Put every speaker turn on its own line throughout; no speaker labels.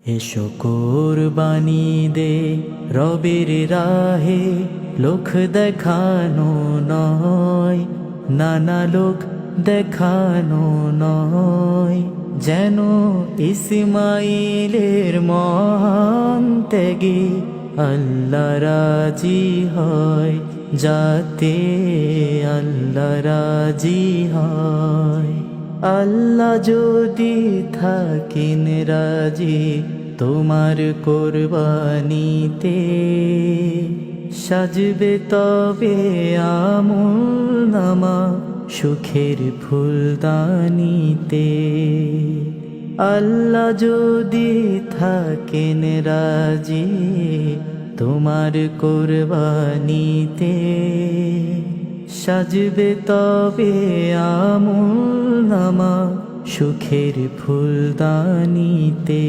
এসো কোরবানি দে রবের রাহে, লোক দেখানো নয়, নানা লোক দেখানো নয়। যেন ইসমাইলের মহান ত্যাগে আল্লাহ রাজি হয়, যাতে আল্লাহ রাজি হয়। আল্লাহ যদি থাকেন রাজি তোমার কোরবানিতে, সাজবে তবে আমল নামা সুখের ফুলদানিতে। আল্লাহ যদি থাকেন রাজি তোমার কোরবানিতে, সাজবে তবে আমল নামা সুখের ফুলদানিতে।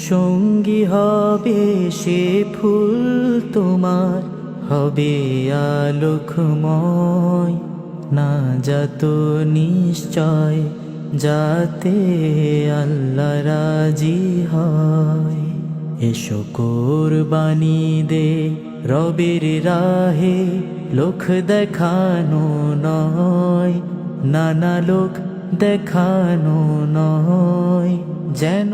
সঙ্গী হবে সে ফুল তোমার, হবে আলোকময়, না যত নিশ্চয়, যাতে আল্লাহ রাজি হয়। এসো কোরবানি দে রবের রাহে, লোক দেখানো নয়, নানা লোক দেখানো নয়। যেন